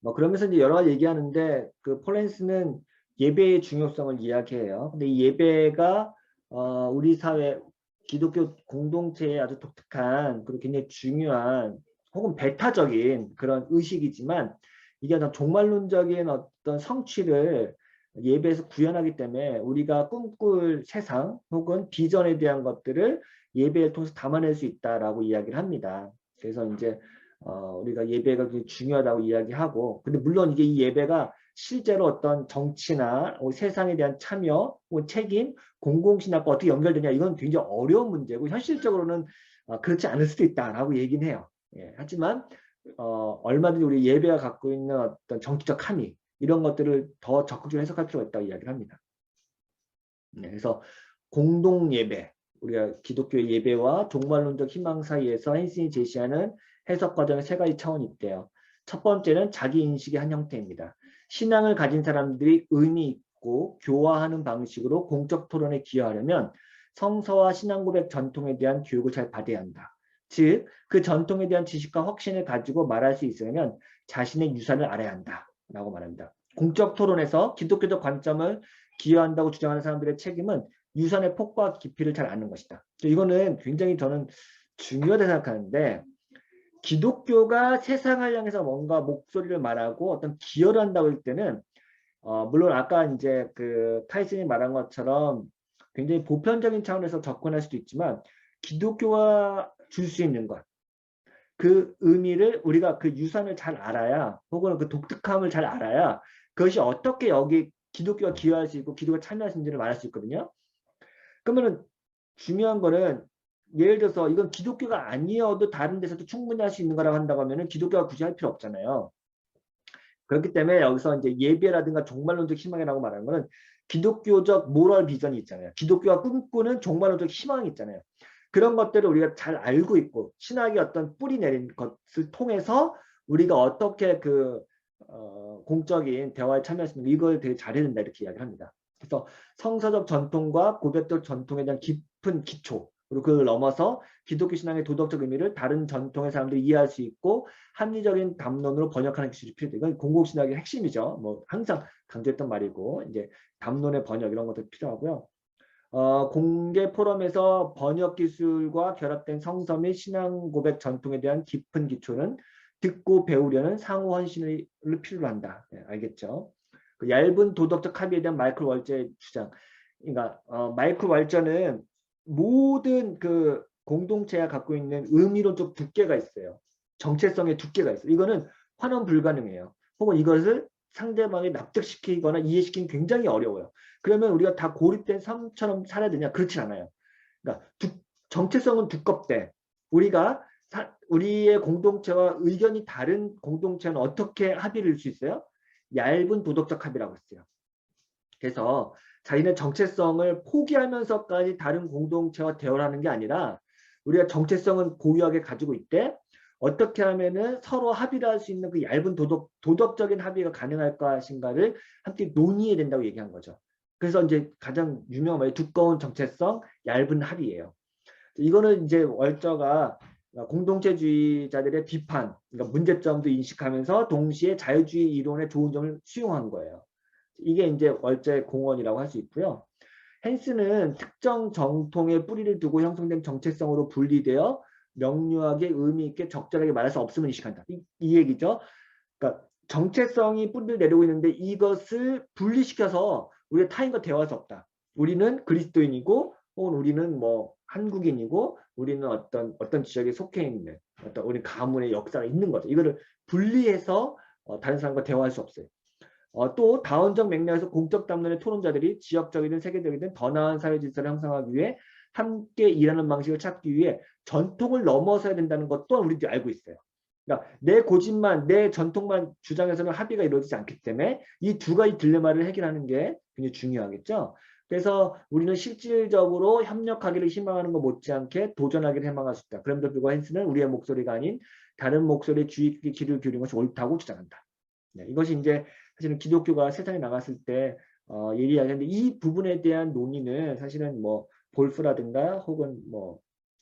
뭐 그러면서 이제 여러 가지 얘기하는데 그 폴 헨슨은 예배의 중요성을 이야기해요. 근데 이 예배가 우리 사회 기독교 공동체의 아주 독특한 그리고 굉장히 중요한 혹은 배타적인 그런 의식이지만 이게 어떤 종말론적인 어떤 성취를 예배에서 구현하기 때문에 우리가 꿈꿀 세상 혹은 비전에 대한 것들을 예배를 통해서 담아낼 수 있다라고 이야기를 합니다. 그래서 이제 우리가 예배가 굉장히 중요하다고 이야기하고, 근데 물론 이게 이 예배가 실제로 어떤 정치나 세상에 대한 참여 혹은 책임, 공공신학과 어떻게 연결되냐, 이건 굉장히 어려운 문제고 현실적으로는 그렇지 않을 수도 있다라고 얘기는 해요. 예, 하지만 얼마든지 우리 예배가 갖고 있는 어떤 정치적 함의, 이런 것들을 더 적극적으로 해석할 필요가 있다고 이야기를 합니다. 네, 그래서 공동 예배, 우리가 기독교의 예배와 종말론적 희망 사이에서 헨슨이 제시하는 해석 과정의 세 가지 차원이 있대요. 첫 번째는 자기 인식의 한 형태입니다. 신앙을 가진 사람들이 의미 있고 교화하는 방식으로 공적 토론에 기여하려면 성서와 신앙 고백 전통에 대한 교육을 잘 받아야 한다. 즉, 그 전통에 대한 지식과 확신을 가지고 말할 수 있으려면 자신의 유산을 알아야 한다 라고 말합니다. 공적 토론에서 기독교적 관점을 기여한다고 주장하는 사람들의 책임은 유산의 폭과 깊이를 잘 아는 것이다. 이거는 굉장히 저는 중요하다고 생각하는데, 기독교가 세상을 향해서 뭔가 목소리를 말하고 어떤 기여를 한다고 할 때는 물론 아까 이제 그 타이슨이 말한 것처럼 굉장히 보편적인 차원에서 접근할 수도 있지만, 기독교가 줄 수 있는 것, 그 의미를 우리가 그 유산을 잘 알아야, 혹은 그 독특함을 잘 알아야 그것이 어떻게 여기 기독교가 기여할 수 있고 기독교가 참여할 수 있는지를 말할 수 있거든요. 그러면은 중요한 거는, 예를 들어서 이건 기독교가 아니어도 다른 데서도 충분히 할 수 있는 거라고 한다고 하면은 기독교가 굳이 할 필요 없잖아요. 그렇기 때문에 여기서 이제 예배라든가 종말론적 희망이라고 말하는 거는 기독교적 모럴 비전이 있잖아요. 기독교가 꿈꾸는 종말론적 희망이 있잖아요. 그런 것들을 우리가 잘 알고 있고 신학의 어떤 뿌리 내린 것을 통해서 우리가 어떻게 그 공적인 대화에 참여할 수 있는 이걸 되게 잘해야 된다, 이렇게 이야기를 합니다. 그래서 성서적 전통과 고백적 전통에 대한 깊은 기초, 그리고 그걸 넘어서 기독교 신앙의 도덕적 의미를 다른 전통의 사람들이 이해할 수 있고 합리적인 담론으로 번역하는 기술이 필요해요. 이건 공공신학의 핵심이죠. 뭐 항상 강조했던 말이고, 이제 담론의 번역 이런 것도 필요하고요. 공개 포럼에서 번역 기술과 결합된 성서 및 신앙 고백 전통에 대한 깊은 기초는 듣고 배우려는 상호 헌신을 필요로 한다. 네, 알겠죠? 그 얇은 도덕적 합의에 대한 마이클 월저의 주장. 그러니까 마이클 월저는 모든 그 공동체가 갖고 있는 의미론적 두께가 있어요. 정체성의 두께가 있어요. 이거는 환원 불가능해요. 혹은 이것을 상대방에 납득시키거나 이해시키기 굉장히 어려워요. 그러면 우리가 다 고립된 삶처럼 살아야 되냐? 그렇지 않아요. 그러니까 정체성은 두껍대. 우리의 공동체와 의견이 다른 공동체는 어떻게 합의를 줄 수 있어요? 얇은 도덕적 합의라고 했어요. 그래서 자기네 정체성을 포기하면서까지 다른 공동체와 대화를 하는 게 아니라, 우리가 정체성은 고유하게 가지고 있대. 어떻게 하면은 서로 합의를 할 수 있는 그 얇은 도덕적인 합의가 가능할 것인가를 함께 논의해야 된다고 얘기한 거죠. 그래서 이제 가장 유명한 말이 두꺼운 정체성, 얇은 합의예요. 이거는 이제 월저가 공동체주의자들의 비판, 그러니까 문제점도 인식하면서 동시에 자유주의 이론의 좋은 점을 수용한 거예요. 이게 이제 월저의 공헌이라고 할 수 있고요. 헨스는 특정 정통의 뿌리를 두고 형성된 정체성으로 분리되어 명료하게 의미 있게 적절하게 말할 수 없음을 인식한다. 이 얘기죠. 그러니까 정체성이 뿌리를 내리고 있는데 이것을 분리시켜서 우리가 타인과 대화할 수 없다. 우리는 그리스도인이고, 혹은 우리는 뭐 한국인이고, 우리는 어떤 지역에 속해 있는 어떤 우리 가문의 역사가 있는 거죠. 이거를 분리해서 다른 사람과 대화할 수 없어요. 또 다원적 맥락에서 공적 담론의 토론자들이 지역적이든 세계적이든 더 나은 사회 질서를 형성하기 위해 함께 일하는 방식을 찾기 위해 전통을 넘어서야 된다는 것 또한 우리도 알고 있어요. 그러니까 내 고집만, 내 전통만 주장해서는 합의가 이루어지지 않기 때문에 이 두 가지 딜레마를 해결하는 게 굉장히 중요하겠죠. 그래서 우리는 실질적으로 협력하기를 희망하는 것 못지않게 도전하기를 희망할 수 있다. 그럼에도 불구하고 헨스는 우리의 목소리가 아닌 다른 목소리에 주의 깊게 귀를 기울이는 것이 옳다고 주장한다. 네, 이것이 이제 사실은 기독교가 세상에 나갔을 때 얘기하는데, 이 부분에 대한 논의는 사실은 뭐 볼프라든가 혹은 뭐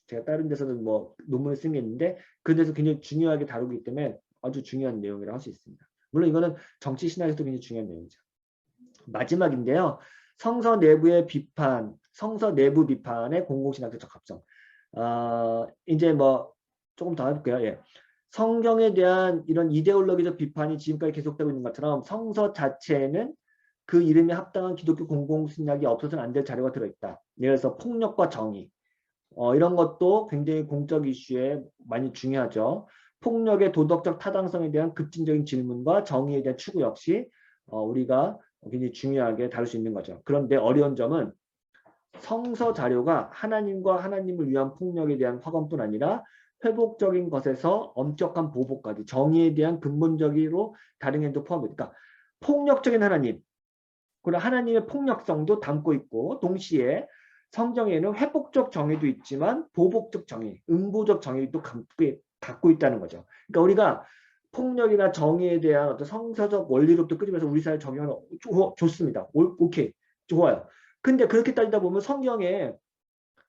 제가 다른 데서도 뭐 논문을 쓴 게 있는데, 그 데서 굉장히 중요하게 다루기 때문에 아주 중요한 내용이라고 할 수 있습니다. 물론 이거는 정치 신학에서도 굉장히 중요한 내용이죠. 마지막인데요. 성서 내부의 비판, 성서 내부 비판의 공공신학적 적합성. 이제 뭐 조금 더 해볼게요. 예. 성경에 대한 이런 이데올로기적 비판이 지금까지 계속되고 있는 것처럼 성서 자체에는 그 이름에 합당한 기독교 공공신학이 없어서는 안 될 자료가 들어있다. 예를 들어서 폭력과 정의. 이런 것도 굉장히 공적 이슈에 많이 중요하죠. 폭력의 도덕적 타당성에 대한 급진적인 질문과 정의에 대한 추구 역시 우리가 굉장히 중요하게 다룰 수 있는 거죠. 그런데 어려운 점은 성서 자료가 하나님과 하나님을 위한 폭력에 대한 확언뿐 아니라 회복적인 것에서 엄격한 보복까지 정의에 대한 근본적으로 다른 행도 포함됩니다. 그러니까 폭력적인 하나님, 그리고 하나님의 폭력성도 담고 있고 동시에 성경에는 회복적 정의도 있지만 보복적 정의, 응보적 정의도 갖고 있다는 거죠. 그러니까 우리가 폭력이나 정의에 대한 어떤 성서적 원리로부터 끄집어서 우리 사회에 적용하는 좋습니다. 오케이. 좋아요. 근데 그렇게 따지다 보면 성경에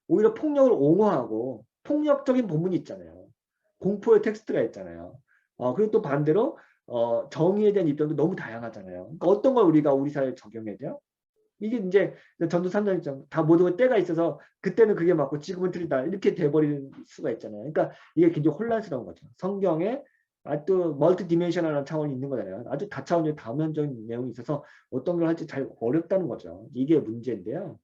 오히려 폭력을 옹호하고 폭력적인 본문이 있잖아요. 공포의 텍스트가 있잖아요. 그리고 또 반대로 정의에 대한 입장도 너무 다양하잖아요. 그러니까 어떤 걸 우리가 우리 사회에 적용해야 돼요? 이게 이제 전도 3장이죠. 다 모든 때가 있어서 그때는 그게 맞고 지금은 틀리다 이렇게 돼버리는 수가 있잖아요. 그러니까 이게 굉장히 혼란스러운 거죠. 성경에 아주 멀티디멘셔널한 차원이 있는 거잖아요. 아주 다차원적 다면적인 내용이 있어서 어떤 걸 할지 잘 어렵다는 거죠. 이게 문제인데요.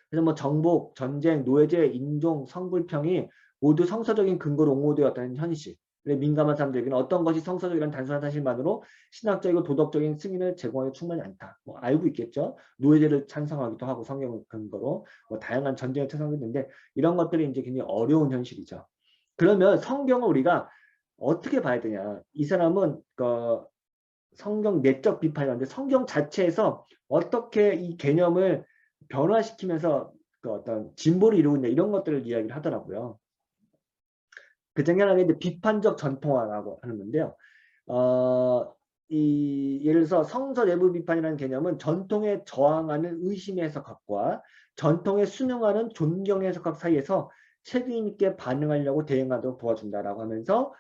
그래서 뭐 정복, 전쟁, 노예제, 인종, 성불평이 모두 성서적인 근거로 옹호되었다는 현실. 민감한 사람들에게는 어떤 것이 성서적이라는 단순한 사실만으로 신학적이고 도덕적인 승인을 제공하기 충분히 않다. 뭐 알고 있겠죠. 노예제를 찬성하기도 하고 성경을 근거로 뭐 다양한 전쟁을 찬성했는데 이런 것들이 이제 굉장히 어려운 현실이죠. 그러면 성경을 우리가 어떻게 봐야 되냐. 이 사람은 성경 내적 비판이라는데 성경 자체에서 어떻게 이 개념을 변화시키면서 어떤 진보를 이루고 있냐 이런 것들을 이야기를 하더라고요. 그 중에 하나가 이제 비판적 전통화라고 하는 건데요. 예를 들어서 성서 내부 비판이라는 개념은 전통에 저항하는 의심의 해석학과 전통에 순응하는 존경의 해석학 사이에서 책임 있게 반응하려고 대응하도록 도와준다라고 하면서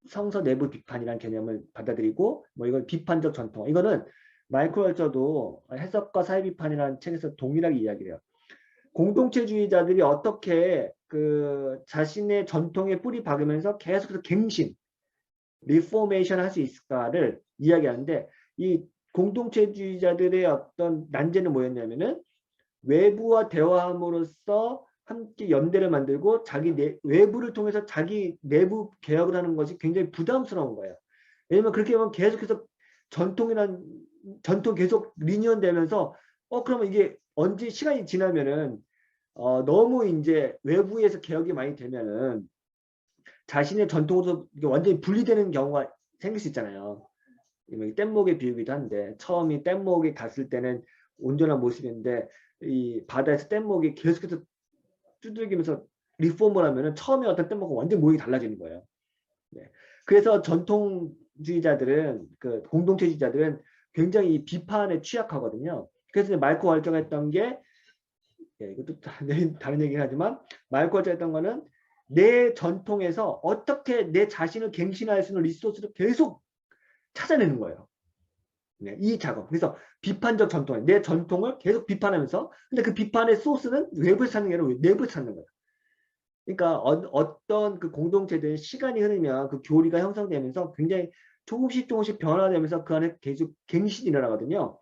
성서 내부 비판이라는 개념을 받아들이고 뭐 이걸 비판적 전통 이거는 마이클 월처도 해석과 사회 비판이라는 책에서 동일하게 이야기를 해요. 공동체주의자들이 어떻게 그 자신의 전통에 뿌리 박으면서 계속해서 갱신, 리포메이션 할 수 있을까를 이야기하는데 이 공동체주의자들의 어떤 난제는 뭐였냐면은 외부와 대화함으로써 함께 연대를 만들고 자기 외부를 통해서 자기 내부 개혁을 하는 것이 굉장히 부담스러운 거예요. 왜냐면 그렇게 하면 계속해서 전통 계속 리니언되면서 그러면 이게 언제 시간이 지나면은 너무 이제 외부에서 개혁이 많이 되면은 자신의 전통으로 완전히 분리되는 경우가 생길 수 있잖아요. 뗏목의 비유기도 한데 처음이 뗏목이 갔을 때는 온전한 모습인데 이 바다에서 뗏목이 계속해서 두들기면서 리폼을 하면은 처음에 어떤 뗏목은 완전 모양이 달라지는 거예요. 네. 그래서 전통주의자들은 공동체주의자들은 굉장히 이 비판에 취약하거든요. 그래서 마이클 월처가 했던 게 이것도 다른 얘기긴 하지만 마이클 월처가 했던 거는 내 전통에서 어떻게 내 자신을 갱신할 수 있는 리소스를 계속 찾아내는 거예요. 네, 이 작업. 그래서 비판적 전통, 내 전통을 계속 비판하면서 근데 그 비판의 소스는 외부에서 찾는 게 아니라 내부에서 찾는 거예요. 그러니까 어떤 그 공동체들의 시간이 흐르면 그 교리가 형성되면서 굉장히 조금씩 변화되면서 그 안에 계속 갱신이 일어나거든요.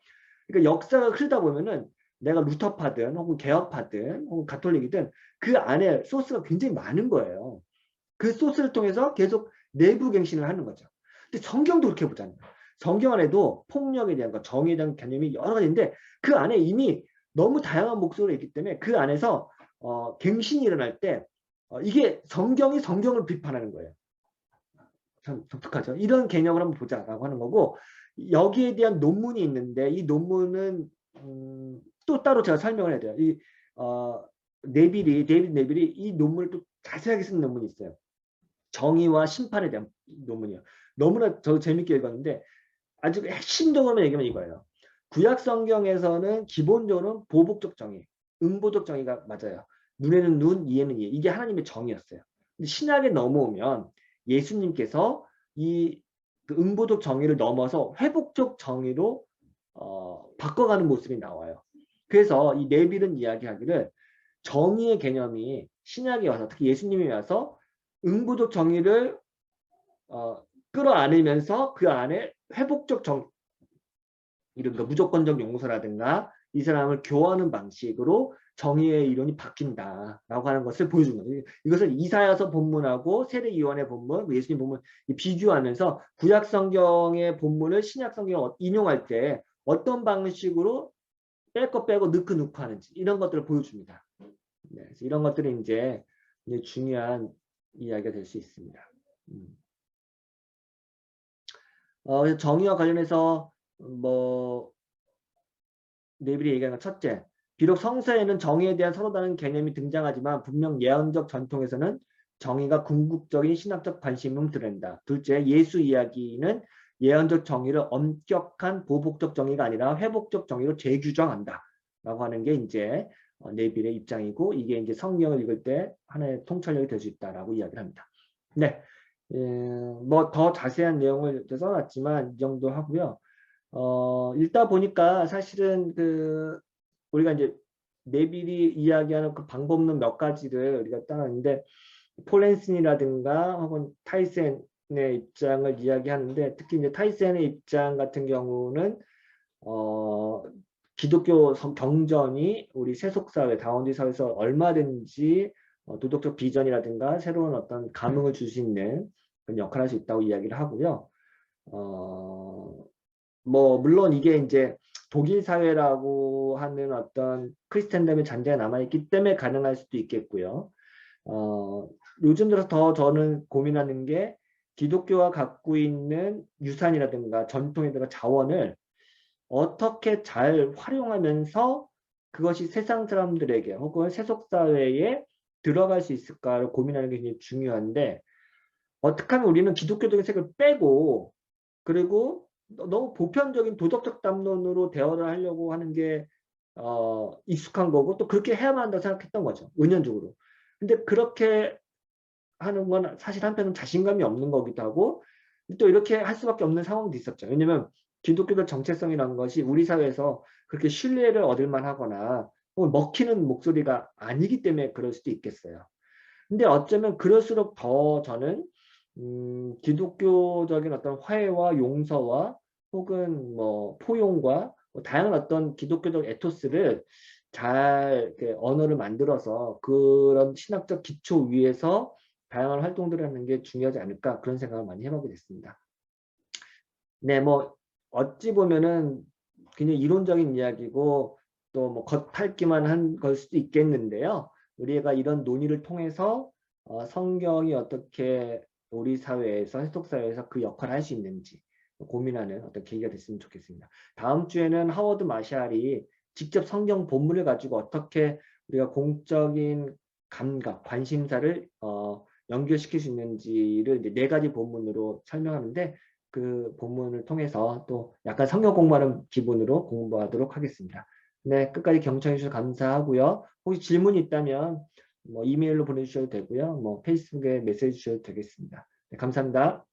그러니까 역사가 흐르다 보면은 내가 루터파든 혹은 개혁파든 혹은 가톨릭이든 그 안에 소스가 굉장히 많은 거예요. 그 소스를 통해서 계속 내부 갱신을 하는 거죠. 근데 성경도 그렇게 보잖아요. 성경 안에도 폭력에 대한 것, 정의에 대한 개념이 여러 가지인데 그 안에 이미 너무 다양한 목소리가 있기 때문에 그 안에서 갱신이 일어날 때 이게 성경이 성경을 비판하는 거예요. 참 독특하죠. 이런 개념을 한번 보자라고 하는 거고 여기에 대한 논문이 있는데 이 논문은 또 따로 제가 설명을 해야 돼요. 데이비드 네빌이 이 논문을 또 자세하게 쓴 논문이 있어요. 정의와 심판에 대한 논문이에요. 너무나 저 재밌게 읽었는데 아주 핵심적으로 얘기하면 이거예요. 구약 성경에서는 기본적으로 보복적 정의, 응보적 정의가 맞아요. 눈에는 눈, 이에는 이. 이게 하나님의 정의였어요. 근데 신약에 넘어오면 예수님께서 그 응보적 정의를 넘어서 회복적 정의로 바꿔가는 모습이 나와요. 그래서 이 네빌은 이야기하기를 정의의 개념이 신약에 와서 특히 예수님이 와서 응부적 정의를 끌어안으면서 그 안에 회복적 이런 거 무조건적 용서라든가 이 사람을 교화하는 방식으로 정의의 이론이 바뀐다라고 하는 것을 보여준 거예요. 이것을 이사야서 본문하고 세례요한의 본문, 예수님 본문 비교하면서 구약 성경의 본문을 신약 성경에 인용할 때 어떤 방식으로 뺄 거 빼고 넣고 넣고 하는지 이런 것들을 보여줍니다. 네, 그래서 이런 것들이 이제 중요한 이야기가 될 수 있습니다. 정의와 관련해서 뭐 네빌이 얘기하는 건 첫째, 비록 성서에는 정의에 대한 서로 다른 개념이 등장하지만 분명 예언적 전통에서는 정의가 궁극적인 신학적 관심을 드러낸다. 둘째, 예수 이야기는 예언적 정의를 엄격한 보복적 정의가 아니라 회복적 정의로 재규정한다. 라고 하는 게 이제 네빌의 입장이고 이게 이제 성경을 읽을 때 하나의 통찰력이 될 수 있다라고 이야기를 합니다. 네, 뭐 더 자세한 내용을 써놨지만 이 정도 하고요. 읽다 보니까 사실은 우리가 이제 네빌이 이야기하는 그 방법론 몇 가지를 우리가 따랐는데 폴렌슨이라든가 혹은 타이센의 입장을 이야기하는데 특히 이제 타이센의 입장 같은 경우는 기독교 경전이 우리 세속사회, 다원주의 사회에서 얼마든지 도덕적 비전이라든가 새로운 어떤 감흥을 줄 수 있는 그런 역할을 할 수 있다고 이야기를 하고요. 뭐 물론 이게 이제 독일 사회라고 하는 어떤 크리스찬덤의 잔재가 남아있기 때문에 가능할 수도 있겠고요. 요즘 들어서 더 저는 고민하는 게 기독교가 갖고 있는 유산이라든가 전통이라든가 자원을 어떻게 잘 활용하면서 그것이 세상 사람들에게 혹은 세속사회에 들어갈 수 있을까를 고민하는 게 굉장히 중요한데 어떻게 하면 우리는 기독교적인 색을 빼고 그리고 너무 보편적인 도덕적 담론으로 대화를 하려고 하는 게 익숙한 거고 또 그렇게 해야만 한다고 생각했던 거죠. 은연적으로. 근데 그렇게 하는 건 사실 한편은 자신감이 없는 거기도 하고 또 이렇게 할 수밖에 없는 상황도 있었죠. 왜냐면 기독교적 정체성이라는 것이 우리 사회에서 그렇게 신뢰를 얻을 만하거나 혹은 먹히는 목소리가 아니기 때문에 그럴 수도 있겠어요. 근데 어쩌면 그럴수록 더 저는 기독교적인 어떤 화해와 용서와 혹은 뭐 포용과 뭐 다양한 어떤 기독교적 에토스를 잘 언어를 만들어서 그런 신학적 기초 위에서 다양한 활동들을 하는 게 중요하지 않을까 그런 생각을 많이 해보게 됐습니다. 네, 뭐 어찌 보면은 굉장히 이론적인 이야기고 또 뭐 겉핥기만 한 걸 수도 있겠는데요. 우리가 이런 논의를 통해서 성경이 어떻게 우리 사회에서 해석 사회에서 그 역할을 할 수 있는지 고민하는 어떤 계기가 됐으면 좋겠습니다. 다음 주에는 하워드 마샬이 직접 성경 본문을 가지고 어떻게 우리가 공적인 감각, 관심사를 연결시킬 수 있는지를 이제 4가지 본문으로 설명하는데 그 본문을 통해서 또 약간 성경 공부하는 기분으로 공부하도록 하겠습니다. 네, 끝까지 경청해 주셔서 감사하고요. 혹시 질문이 있다면 뭐 이메일로 보내주셔도 되고요. 뭐 페이스북에 메시지 주셔도 되겠습니다. 네, 감사합니다.